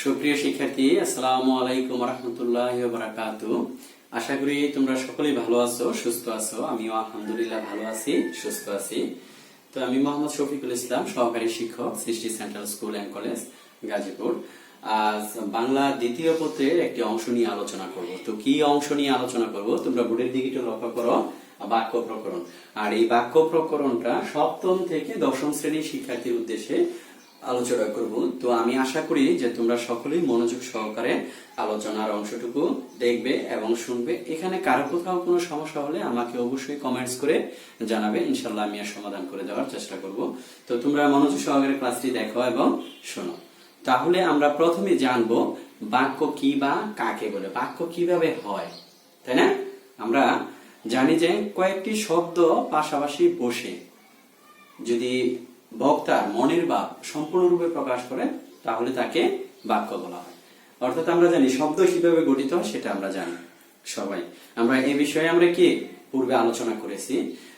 সুপ্রিয় শিক্ষার্থী, আসসালামু আলাইকুম ওয়া রাহমাতুল্লাহি ওয়া বারাকাতুহু। আশা করি তোমরা সকলেই ভালো আছো, সুস্থ আছো। আমিও আলহামদুলিল্লাহ ভালো আছি, সুস্থ আছি। তো আমি মোহাম্মদ শফিকুল ইসলাম, সহকারী শিক্ষক, সৃষ্টি central school and college, Gazipur. আজ বাংলা দ্বিতীয় পত্রের একটি অংশ নিয়ে আলোচনা করব। তো কি অংশ নিয়ে আলোচনা করব তোমরা বোর্ডের দিকে একটু লক্ষ্য করো। বাক্য প্রকরণ। আর এই বাক্য প্রকরণটা সপ্তম থেকে দশম শ্রেণীর শিক্ষার্থীর উদ্দেশ্যে আলোচনা করব। তো আমি আশা করি যে তোমরা সকলেই মনোযোগ সহকারে আলোচনার অংশটুকু দেখবে এবং শুনবে। এখানে কারো কোথাও কোনো সমস্যা হলে আমাকে অবশ্যই কমেন্টস করে জানাবে, ইনশাল্লাহ আমি এর সমাধান করে দেওয়ার চেষ্টা করব। তো তোমরা মনোযোগ সহকারে ক্লাসটি দেখো এবং শোনো। তাহলে আমরা প্রথমে জানবো বাক্য কি বা কাকে বলে, বাক্য কিভাবে হয়, তাই না? আমরা জানি যে কয়েকটি শব্দ পাশাপাশি বসে যদি বক্তার মনের ভাব সম্পূর্ণরূপে প্রকাশ করে তাহলে তাকে বাক্য বলা হয়। অর্থাৎ আমরা জানি শব্দ কিভাবে গঠিত হয় সেটা আমরা জানি সবাই। আমরা এই বিষয়ে আমরা কি পূর্বে আলোচনা করেছি।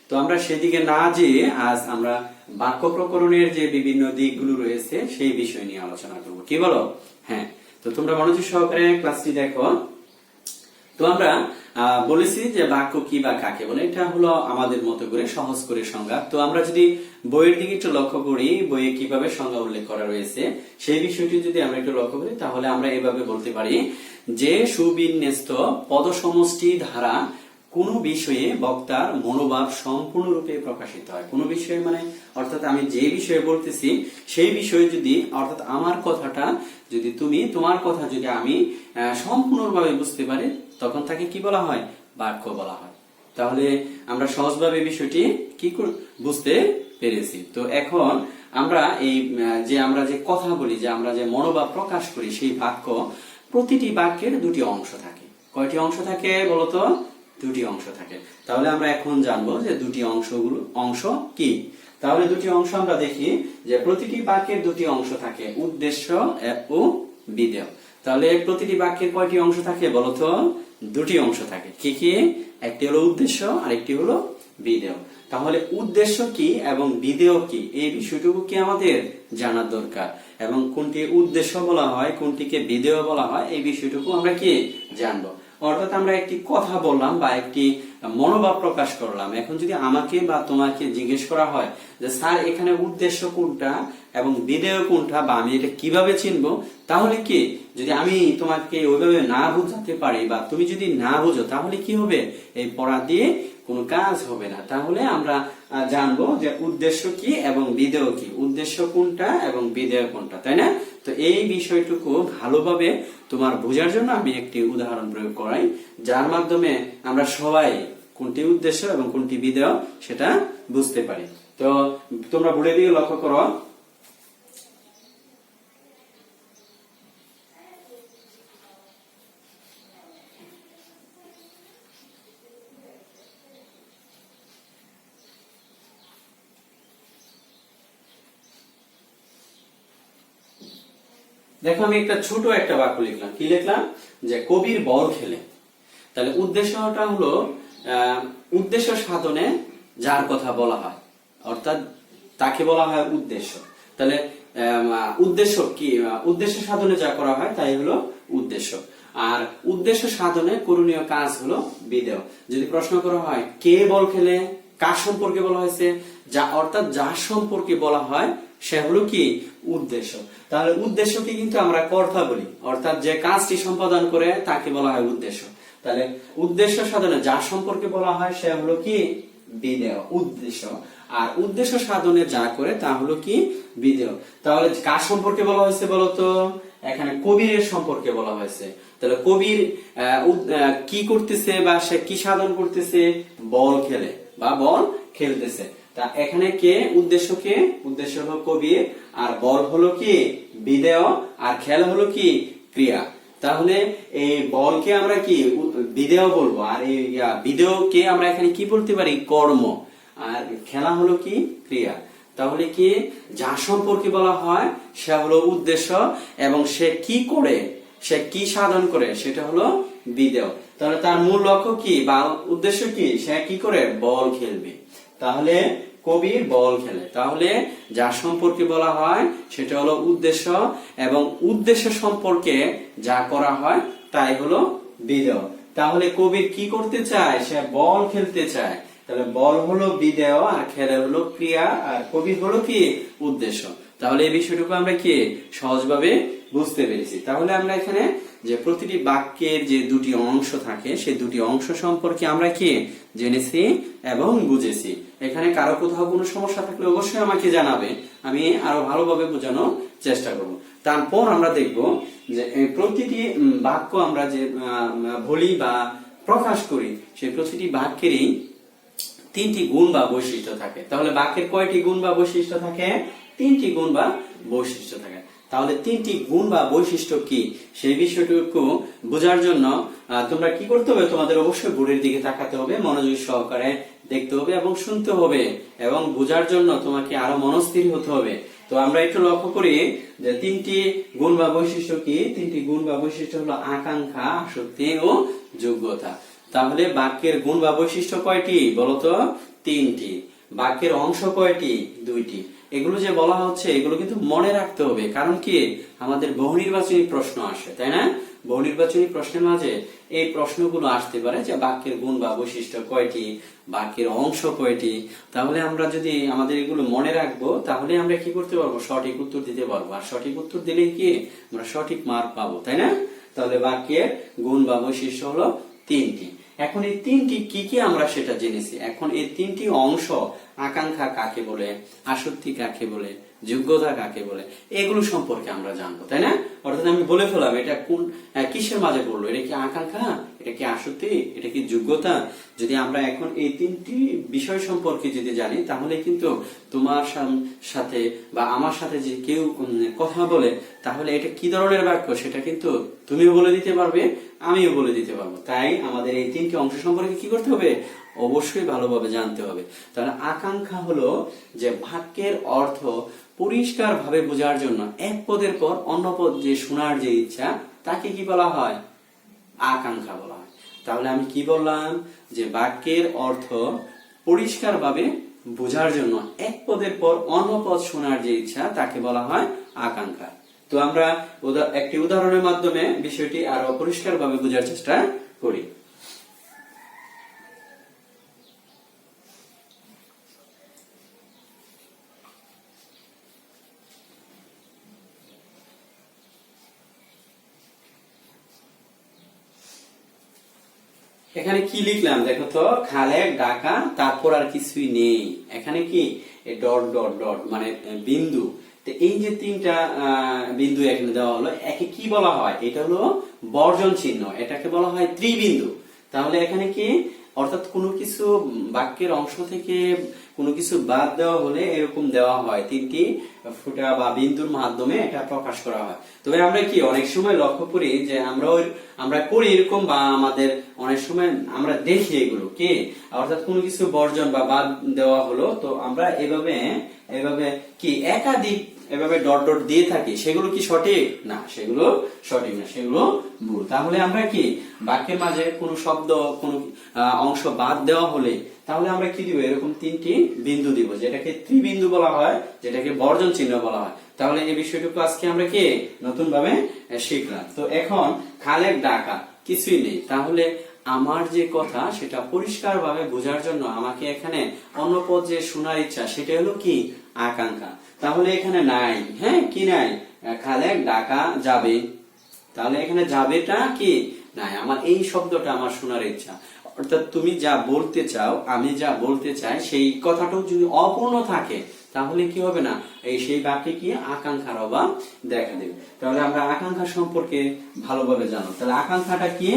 তো আমরা সেদিকে না যেয়ে আজ আমরা বাক্য প্রকরণের যে বিভিন্ন দিকগুলো রয়েছে সেই বিষয় নিয়ে আলোচনা করব। কি বলো? হ্যাঁ। তো তোমরা মনোযোগ সহকারে ক্লাসটি দেখো। তো আমরা বলেছি যে বাক্য কি বা কাকে বলে, এটা হলো আমাদের মতো করে সহজ করে সংজ্ঞা। তো আমরা যদি বইয়ের দিকে একটু লক্ষ্য করি, বইয়ে কিভাবে সংজ্ঞা উল্লেখ করা রয়েছে সেই বিষয়টি যদি আমরা একটু লক্ষ্য করি তাহলে আমরা এভাবে বলতে পারি যে সুবিন্যস্ত পদসমষ্টি দ্বারা কোন বিষয়ে বক্তার মনোভাব সম্পূর্ণরূপে প্রকাশিত হয়। কোন বিষয়ে মানে অর্থাৎ আমি যে বিষয়ে বলতেছি সেই বিষয়ে যদি অর্থাৎ আমার কথাটা যদি তুমি তোমার কথা যদি আমি সম্পূর্ণভাবে বুঝতে পারি তখন তাকে কি বলা হয়? বাক্য বলা হয়। তাহলে আমরা সহজভাবে বিষয়টি কি বুঝতে পেরেছি। তো এখন আমরা এই আমরা যে কথা বলি, যে আমরা যে মনোভাব প্রকাশ করি সেই বাক্য, প্রতিটি বাক্যের দুটি অংশ থাকে। কয়টি অংশ থাকে বলতো? দুটি অংশ থাকে। তাহলে আমরা এখন জানবো যে দুটি অংশ কি। তাহলে দুটি অংশ আমরা দেখি যে প্রতিটি বাক্যের দুটি অংশ থাকে, উদ্দেশ্য ও বিধেয়। তাহলে প্রতিটি বাক্যের কয়টি অংশ থাকে বলতো? দুটি অংশ থাকে। কি কি? একটি হলো উদ্দেশ্য আর একটি হলো বিধেয়। তাহলে উদ্দেশ্য কি এবং বিধেয় কি এই বিষয়টুকু কি আমাদের জানার দরকার, এবং কোনটি উদ্দেশ্য বলা হয় কোনটিকে বিধেয় বলা হয় এই বিষয়টুকু আমরা কি জানবো। অর্থাৎ আমরা একটি কথা বললাম বা একটি মনোভাব প্রকাশ করলাম, এখন যদি আমাকে বা তোমাকে জিজ্ঞেস করা হয় যে স্যার এখানে উদ্দেশ্য কোনটা এবং বিধেয় কোনটা বা আমি এটা কিভাবে চিনবো, তাহলে কি যদি আমি তোমাকে ওইভাবে না বুঝাতে পারি বা তুমি যদি না বুঝো তাহলে কি হবে? এই পড়া দিয়ে কোনো কাজ হবে না। তাহলে আমরা জানবো যে উদ্দেশ্য কি এবং বিধেয় কি, উদ্দেশ্য কোনটা এবং বিধেয় কোনটা, তাই না? তো এই বিষয়টুকু ভালোভাবে তোমার বোঝার জন্য আমি একটি উদাহরণ প্রয়োগ করাই, যার মাধ্যমে আমরা সবাই কোনটি উদ্দেশ্য এবং কোনটি বিধেয় সেটা বুঝতে পারি। তো তোমরা বোর্ডের দিকে লক্ষ্য করো। দেখো আমি একটা ছোট একটা বাক্য লিখলাম। কি লিখলাম? যে কবির বল খেলে। তাহলে উদ্দেশ্যটা হলো উদ্দেশ্য সাধনে যার কথা বলা হয়, অর্থাৎ তাকে বলা হয় উদ্দেশ্য। তাহলে উদ্দেশ্য কি? উদ্দেশ্য সাধনে যা করা হয় তাই হলো উদ্দেশ্য। আর উদ্দেশ্য সাধনে করণীয় কাজ হলো বিধেয়। যদি প্রশ্ন করা হয় কে বল খেলে, কার সম্পর্কে বলা হয়েছে, যা অর্থাৎ যার সম্পর্কে বলা হয় সে হলো কি? উদ্দেশ্য। তাহলে উদ্দেশ্যকে কিন্তু আমরা কর্তা বলি, অর্থাৎ যে কাজটি সম্পাদন করে তাকে বলা হয় উদ্দেশ্য। তাহলে উদ্দেশ্য সাধনে যার সম্পর্কে বলা হয় সে হলো কি? বিধেয়, উদ্দেশ্য। আর উদ্দেশ্য সাধনে যা করে তা হলো কি? বিধেয়। তাহলে কার সম্পর্কে বলা হয়েছে বলতো? এখানে কবিরের সম্পর্কে বলা হয়েছে। তাহলে কবির কি করতেছে বা সে কি সাধন করতেছে? বল খেলে বা বল খেলতেছে। তা এখানে কে উদ্দেশ্য? কে উদ্দেশ্য হলো কবির, আর বল হলো কি? বিধেয়, আর খেলা হলো কি? ক্রিয়া। তাহলে এই বলকে আমরা কি বিধেয় বলবো, আর এই বিধেয়কে আমরা এখানে কি বলতে পারি? কর্ম। আর খেলা হলো কি? ক্রিয়া। তাহলে কি যার সম্পর্কে বলা হয় সে হলো উদ্দেশ্য, এবং সে কি করে, সে কি সাধন করে সেটা হলো বিধেয়। তাহলে তার মূল লক্ষ্য কি বা উদ্দেশ্য কি? সে কি করে? বল খেলবে। তাহলে কবির বল খেলে। তাহলে যার সম্পর্কে বলা হয় সেটা হলো উদ্দেশ্য, এবং উদ্দেশ্য সম্পর্কে যা করা হয় তাই হলো বিধেয়। তাহলে কবির কি করতে চায়? সে বল খেলতে চায়। তাহলে বল হলো বিধেয়, আর খেলা হলো ক্রিয়া, আর কবি হলো কি উদ্দেশ্য। তাহলে এই বিষয়টুকু আমরা কি সহজভাবে বুঝতে পেরেছি। তাহলে আমরা এখানে যে প্রতিটি বাক্যের যে দুটি অংশ থাকে সেই দুটি অংশ সম্পর্কে আমরা কি জেনেছি এবং বুঝেছি। এখানে কারো কোথাও কোনো সমস্যা থাকলে অবশ্যই আমাকে জানাবে, আমি আরো ভালোভাবে বোঝানোর চেষ্টা করব। তারপর আমরা দেখব যে প্রতিটি বাক্য আমরা যে বলি বা প্রকাশ করি সেই প্রতিটি বাক্যেরই তিনটি গুণ বা বৈশিষ্ট্য থাকে। তাহলে বাক্যের কয়টি গুণ বা বৈশিষ্ট্য থাকে? তিনটি গুণ বা বৈশিষ্ট্য থাকে। তাহলে তিনটি গুণ বা বৈশিষ্ট্য কি সেই বিষয়টুকু বোঝার জন্য তোমরা কি করতে হবে? তোমাদের অবশ্যই বোর্ডের দিকে তাকাতে হবে, মনোযোগ সহকারে দেখতে হবে এবং শুনতে হবে, এবং বোঝার জন্য তোমাকে আরো মনস্থির হতে হবে। তো আমরা একটু লক্ষ্য করি যে তিনটি গুণ বা বৈশিষ্ট্য কি। তিনটি গুণ বা বৈশিষ্ট্য হলো আকাঙ্ক্ষা, আসক্তি ও যোগ্যতা। তাহলে বাক্যের গুণ বা বৈশিষ্ট্য কয়টি বলতো? তিনটি। বাক্যের অংশ কয়টি? দুইটি। এগুলো যে বলা হচ্ছে এগুলো কিন্তু মনে রাখতে হবে, কারণ কি আমাদের বহু নির্বাচনী প্রশ্ন আসে, তাই না? বহু নির্বাচনী প্রশ্নের মাঝে এই প্রশ্নগুলো আসতে পারে যে বাক্যের গুণ বা বৈশিষ্ট্য কয়টি, বাক্যের অংশ কয়টি। তাহলে আমরা যদি আমাদের এগুলো মনে রাখবো তাহলে আমরা কি করতে পারবো? সঠিক উত্তর দিতে পারবো। আর সঠিক উত্তর দিলে কি আমরা সঠিক মার্ক পাবো, তাই না? তাহলে বাক্যের গুণ বা বৈশিষ্ট্য হলো তিনটি। এখন এই তিনটি কি কি আমরা সেটা জেনেছি। এখন এই তিনটি অংশ, আকাঙ্ক্ষা কাকে বলে, আসক্তি কাকে বলে, যোগ্যতা কাকে বলে, এগুলো সম্পর্কে আমরা জানবো, তাই না? অর্থাৎ আমি বলে ফেলাম এটা কোন কিসের মাঝে পড়লো, এটা কি আকাঙ্ক্ষা, এটা কি আসক্তি, এটা কি যোগ্যতা। যদি আমরা এখন এই তিনটি বিষয় সম্পর্কে যদি জানি তাহলে কিন্তু তোমার সাথে বা আমার সাথে যে কেউ কথা বলে তাহলে এটা কি ধরনের বাক্য সেটা কিন্তু তুমিও বলে দিতে পারবে, আমিও বলে দিতে পারবো। তাই আমাদের এই তিনটি অংশ সম্পর্কে কি করতে হবে? অবশ্যই ভালোভাবে জানতে হবে। তাহলে আকাঙ্ক্ষা হলো যে বাক্যের অর্থ পরিষ্কার ভাবে বোঝার জন্য এক পদের পর অন্য পদ যে শোনার যে ইচ্ছা তাকে কি বলা হয়? আকাঙ্ক্ষা বলা হয়। তাহলে আমি কি বললাম? যে বাক্যের অর্থ পরিষ্কার ভাবে বোঝার জন্য এক পদের পর অন্য পদ শোনার যে ইচ্ছা তাকে বলা হয় আকাঙ্ক্ষা। তো আমরা একটি উদাহরণের মাধ্যমে বিষয়টি আরো পরিষ্কার ভাবে বোঝার চেষ্টা করি। এখানে কি লিখলাম দেখো তো? খালেক ডাকা, তারপর আর কিছুই নেই। এখানে কি ডট ডট ডট মানে বিন্দু। তো এই যে তিনটা বিন্দু এখানে দেওয়া হলো, একে কি বলা হয়? এটা হলো বর্জন চিহ্ন, এটাকে বলা হয় ত্রিবিন্দু। তাহলে এখানে কি অর্থাৎ কোনো কিছু বাক্যের অংশ থেকে কোনো কিছু বাদ দেওয়া হলে এরকম দেওয়া হয়, তিনটি ফুটা বা বিন্দুর মাধ্যমে এটা প্রকাশ করা হয়। তবে আমরা কি অনেক সময় লক্ষ্য করি যে আমরা করি এরকম, বা আমাদের অনেক সময় আমরা দেখি এগুলো কি অর্থাৎ কোনো কিছু বর্জন বা বাদ দেওয়া হলো, তো আমরা এভাবে কি একাধিক এভাবে ডট ডট দিয়ে থাকি। সেগুলো কি সঠিক? না, সেগুলো সঠিক না, সেগুলো ভুল। তাহলে আমরা কি বাক্যের মাঝে কোনো শব্দ কোনো অংশ বাদ দেওয়া হলে তাহলে আমরা কি দিব? এরকম তিনটি বিন্দু দিব, যেটাকে ত্রিবিন্দু বলা হয়, যেটাকে বর্জন চিহ্ন বলা হয়। তাহলে এই বিষয়টুকু আজকে আমরা কি নতুন ভাবে শিখলাম। তো এখন খালেক ডাকা, কিছুই নেই। তাহলে আমার যে কথা সেটা পরিষ্কার ভাবে বোঝার জন্য আমাকে এখানে অন্য পদ যে শোনার ইচ্ছা সেটা হলো কি আকাঙ্ক্ষা। তাহলে এখানে নাই, হ্যাঁ কি নাই? খালেক ডাকা যাবে। তাহলে এখানে যাবেটা কি নাই, আমার এই শব্দটা আমার শোনার ইচ্ছা। অর্থাৎ তুমি যা বলতে চাও, আমি যা বলতে চাই সেই কথাটাও যদি অপূর্ণ থাকে তাহলে কি হবে না? সেই বাক্যে কি আকাঙ্ক্ষার অভাব দেখা দেবে। তাহলে আমরা আকাঙ্ক্ষা সম্পর্কে ভালোভাবে জানো। তাহলে আকাঙ্ক্ষাটা কি?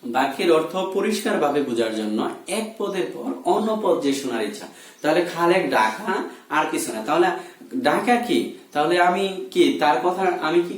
বাক্যের অর্থ পরিষ্কার ভাবে বোঝার জন্য এক পদের পর অন্য পদ যে শোনার ইচ্ছা। তাহলে খালেক ডাকা, আর কিছু না। তাহলে ডাকা কি? তাহলে আমি কি তার কথা আমি কি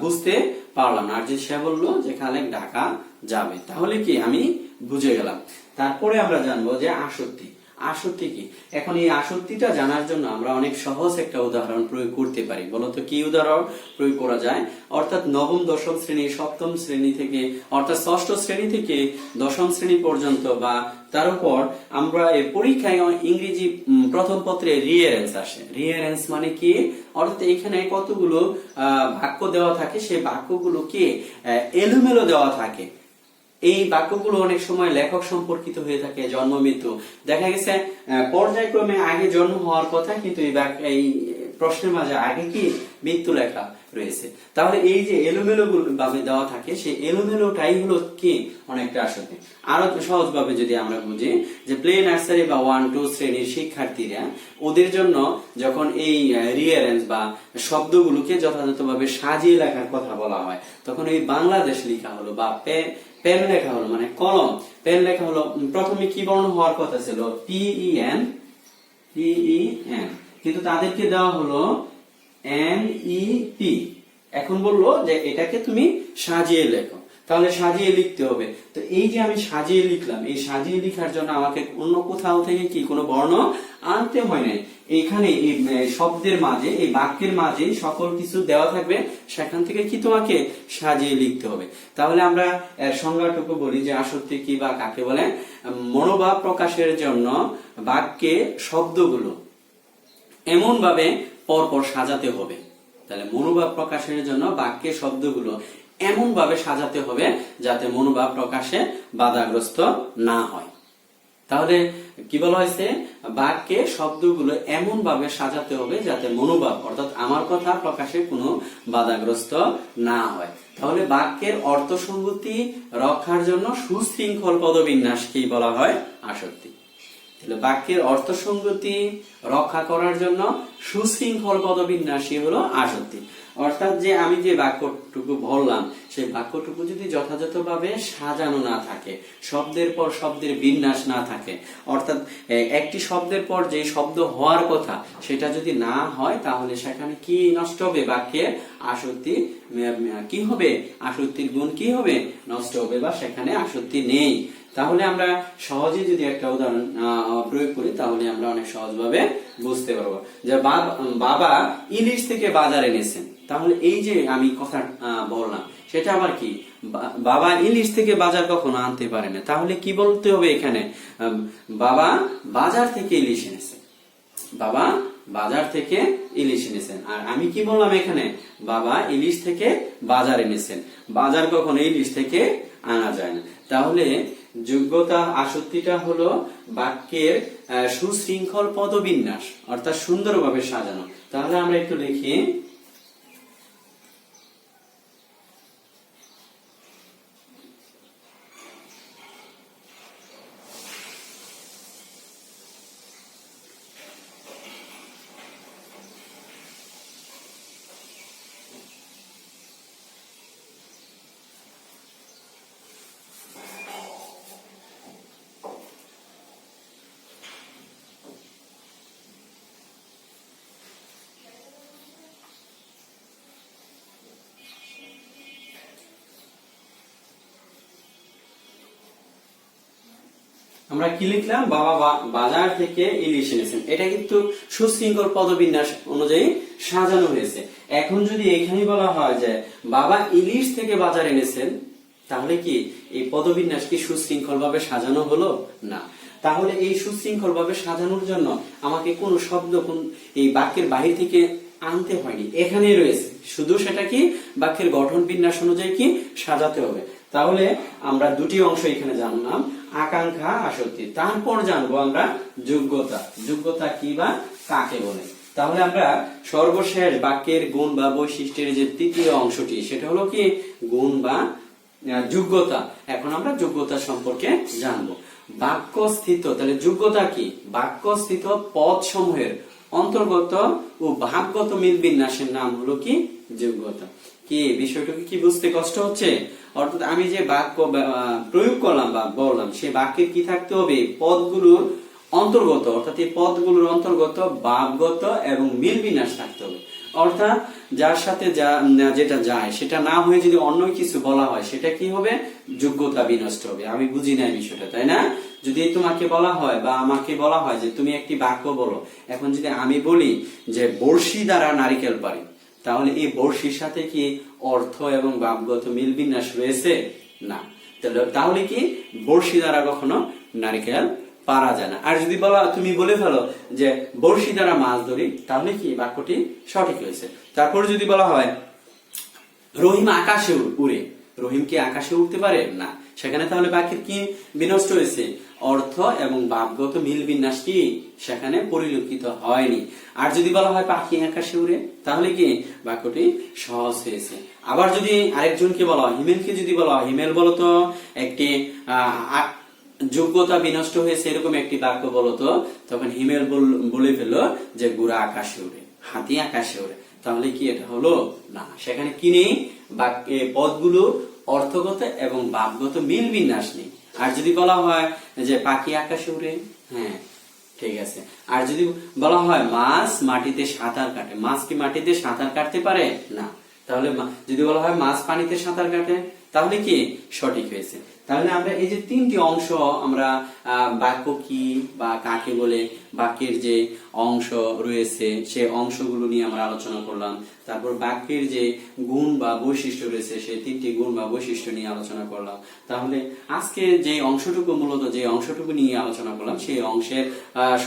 বুঝতে পারলাম না। আর যে সে বললো যে খালেক ডাকা যাবে, তাহলে কি আমি বুঝে গেলাম। তারপরে আমরা জানবো যে আসক্তি। আসত্তি কি? এখন এই আসত্তিটা জানার জন্য আমরা অনেক সহজ একটা উদাহরণ প্রয়োগ করতে পারি। বলতো কি উদাহরণ প্রয়োগ করা যায়? অর্থাৎ নবম দশম শ্রেণী, সপ্তম শ্রেণী থেকে অর্থাৎ ষষ্ঠ শ্রেণী থেকে দশম শ্রেণী পর্যন্ত বা তার উপর আমরা এই পরীক্ষায় ইংরেজি প্রথম পত্রে রিয়ারেন্স আসে। রিয়ারেন্স মানে কি? অর্থাৎ এখানে কতগুলো বাক্য দেওয়া থাকে, সেই বাক্যগুলোকে এলোমেলো দেওয়া থাকে। এই বাক্যগুলো অনেক সময় লেখক সম্পর্কিত হয়ে থাকে, জন্ম মৃত্যু। দেখা গেছে পর্যায়ক্রমে আগে জন্ম হওয়ার কথা, কিন্তু এই প্রশ্নের মাঝে আগে কি মৃত্যু লেখা রয়েছে। তাহলে এই যে এলোমেলো ভাবে দেওয়া থাকে, সেই এলোমেলোটাই হলো কি অনেকটা আসলে। আরো সহজ ভাবে যদি আমরা বুঝি যে প্লে নার্সারি বা 1-2 শ্রেণীর শিক্ষার্থীরা, ওদের জন্য যখন এই রিয়ারেন্স বা শব্দগুলোকে যথাযথভাবে সাজিয়ে লেখার কথা বলা হয়, তখন এই বাংলাদেশ লেখা হলো বা পেন লেখা হলো, মানে কলম পেন লেখা হলো। প্রথমে কি বর্ণ হওয়ার কথা ছিল? PEN, কিন্তু তাদেরকে দেওয়া হলো NEP। এখন বললো যে এটাকে তুমি সাজিয়ে লেখো, তাহলে সাজিয়ে লিখতে হবে। তো এই যে আমি সাজিয়ে লিখলাম, এই সাজিয়ে লেখার জন্য আমাকে অন্য কোথাও থেকে কি কোনো বর্ণ আনতে হয় নাই। এখানে এই শব্দের মাঝে, এই বাক্যের মাঝে সকল কিছু দেওয়া থাকবে, সেখান থেকে কি তোমাকে সাজিয়ে লিখতে হবে। তাহলে আমরা সংজ্ঞাটুকু বলি যে আসত্তি কি বা কাকে বলে। মনোভাব প্রকাশের জন্য বাক্যে শব্দগুলো এমন ভাবে পরপর সাজাতে হবে। তাহলে মনোভাব প্রকাশের জন্য বাক্যে শব্দগুলো এমন ভাবে সাজাতে হবে যাতে মনোভাব প্রকাশে বাধাগ্রস্ত না হয়। তাহলে কি বলা হয়েছে? বাক্যে শব্দগুলো এমন ভাবে সাজাতে হবে যাতে মনোভাব অর্থাৎ আমার কথা প্রকাশে কোনো বাধাগ্রস্ত না হয়। তাহলে বাক্যের অর্থসঙ্গতি রক্ষার জন্য সুশৃঙ্খল পদবিন্যাসকেই বলা হয় আসত্তি। তাহলে বাক্যের অর্থসঙ্গতি রক্ষা করার জন্য সুশৃঙ্খল পদবিন্যাসই হলো আসত্তি। অর্থাৎ যে আমি যে বাক্যটুকু বললাম, সেই বাক্যটুকু যদি যথাযথভাবে সাজানো না থাকে, শব্দের পর শব্দের বিন্যাস না থাকে, অর্থাৎ একটি শব্দের পর যে শব্দ হওয়ার কথা সেটা যদি না হয়, তাহলে সেখানে কি নষ্ট হবে? বাক্যের আসত্তি কি হবে? আসত্তির গুণ কি হবে? নষ্ট হবে, বা সেখানে আসত্তি নেই। তাহলে আমরা সহজে যদি একটা উদাহরণ প্রয়োগ করি, তাহলে আমরা অনেক সহজভাবে বুঝতে পারবো। যে বাবা ইলিশ থেকে বাজার এনেছেন। তাহলে এই যে আমি কথা বললাম, সেটা আবার কি? বাবা ইলিশ থেকে বাজার কখনো আনতে পারে না। তাহলে কি বলতে হবে এখানে? বাবা বাজার থেকে ইলিশ এনেছেন। বাবা বাজার থেকে ইলিশ এনেছেন। আর আমি কি বললাম এখানে? বাবা ইলিশ থেকে বাজার এনেছেন। বাজার কখনো ইলিশ থেকে আনা যায় না। তাহলে যোগ্যতা আসত্তিটা হলো বাক্যের সুশৃঙ্খল পদবিন্যাস, অর্থাৎ সুন্দরভাবে সাজানো। তাহলে আমরা একটু লিখি। আমরা কি লিখলাম? বাবা বাজার থেকে ইলিশ এনেছেন। এটা কিন্তু সুশৃঙ্খল পদবিন্যাস অনুযায়ী সাজানো হয়েছে। এখন যদি এখানে বলা হয় যে বাবা ইলিশ থেকে বাজার এনেছেন, তাহলে কি এই পদবিন্যাস কি সুশৃঙ্খল ভাবে সাজানো হলো? না। তাহলে এই সুশৃঙ্খল ভাবে সাজানোর জন্য আমাকে কোন শব্দ এই বাক্যের বাহির থেকে আনতে হয়নি, এখানেই রয়েছে। শুধু সেটা কি বাক্যের গঠন বিন্যাস অনুযায়ী কি সাজাতে হবে। তাহলে আমরা দুটি অংশ এখানে জানলাম, আকাঙ্ক্ষা, আসক্তি। তারপর জানবো আমরা যোগ্যতা। যোগ্যতা কি বা কাকে বলে। তাহলে আমরা সর্বশেষ বাক্যের গুণ বা বৈশিষ্ট্যের যে তৃতীয় অংশটি, সেটা হলো কি গুণ বা যোগ্যতা। এখন আমরা যোগ্যতা সম্পর্কে জানবো। বাক্যস্থিত, তাহলে যোগ্যতা কি? বাক্যস্থিত পদ সমূহের অন্তর্গত ও ভাবগত মিল বিন্যাসের নাম হলো কি যোগ্যতা। কি বিষয়টাকে কি বুঝতে কষ্ট হচ্ছে? অর্থাৎ আমি যে বাক্য প্রয়োগ করলাম বা বললাম, সেই বাক্যের কি থাকতে হবে? পদগুলোর অন্তর্গত, অর্থাৎ এই পদগুলোর অন্তর্গত ভাবগত এবং মিল বিন্যাস থাকতে হবে। অর্থাৎ যার সাথে যেটা যায় সেটা না হয়ে যদি অন্য কিছু বলা হয় সেটা কি হবে? যোগ্যতা বিনষ্ট হবে। আমি বুঝি না এই বিষয়টা, তাই না? যদি তোমাকে বলা হয় বা আমাকে বলা হয় যে তুমি একটি বাক্য বলো, এখন যদি আমি বলি যে বড়শি দ্বারা নারিকেল পারি, তাহলে এই বড়শির সাথে কি অর্থ এবং ভাবগত মিল বিন্যাস রয়েছে? না। তাহলে কি বড়শি দ্বারা কখনো নারিকেল পারা যায় না। আর যদি তুমি বলে ফেলো যে বড়শি দ্বারা মাছ ধরি, তাহলে কি বাক্যটি সঠিক হয়েছে। তারপর যদি বলা হয় রহিম আকাশে উড়ে, রহিম কি আকাশে উঠতে পারে? না। সেখানে তাহলে বাক্যের কি বিনষ্ট হয়েছে? অর্থ এবং ভাবগত মিল বিন্যাস কি সেখানে পরিলক্ষিত হয়নি। আর যদি বলা হয় পাখি আকাশে উড়ে, তাহলে কি বাক্যটি সহজ হয়েছে। আবার যদি আরেকজনকে বলা হয়, হিমেলকে যদি বলা হয় হিমেল বলতো একটি যোগ্যতা বিনষ্ট হয়েছে এরকম একটি বাক্য বলতো, তখন হিমেল বলে ফেললো যে ঘোড়া আকাশে উড়ে, হাতি আকাশে উড়ে, তাহলে কি এটা হলো? না। সেখানে কি নেই? পদগুলো অর্থগত এবং ভাবগত মিল বিন্যাস নেই। আর যদি বলা হয় যে পাখি আকাশে উড়ে, হ্যাঁ ঠিক আছে। আর যদি বলা হয় মাছ মাটিতে সাঁতার কাটে, মাছ কি মাটিতে সাঁতার কাটতে পারে? না। তাহলে যদি বলা হয় মাছ পানিতে সাঁতার কাটে, তাহলে কি সঠিক হয়েছে। তাহলে আমরা এই যে তিনটি অংশ আমরা বাক্য কি বা কাকে বলে, বাক্যের যে অংশ রয়েছে সেই অংশগুলো নিয়ে আমরা আলোচনা করলাম। তারপর বাক্যের যে গুণ বা বৈশিষ্ট্য রয়েছে সেই তিনটি গুণ বা বৈশিষ্ট্য নিয়ে আলোচনা করলাম। তাহলে আজকে যে অংশটুকু মূলত যে অংশটুকু নিয়ে আলোচনা করলাম সেই অংশের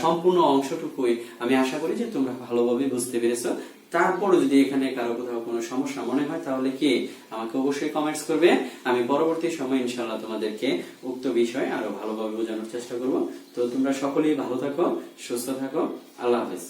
সম্পূর্ণ অংশটুকুই আমি আশা করি যে তোমরা ভালোভাবে বুঝতে পেরেছো। তারপরে যদি এখানে কারো কোথাও কোনো সমস্যা মনে হয় তাহলে কি আমাকে অবশ্যই কমেন্টস করবে। আমি পরবর্তী সময় ইনশাআল্লাহ তোমাদেরকে উক্ত বিষয় আরো ভালোভাবে বোঝানোর চেষ্টা করব। তো তোমরা সকলেই ভালো থাকো, সুস্থ থাকো। আল্লাহ হাফেজ।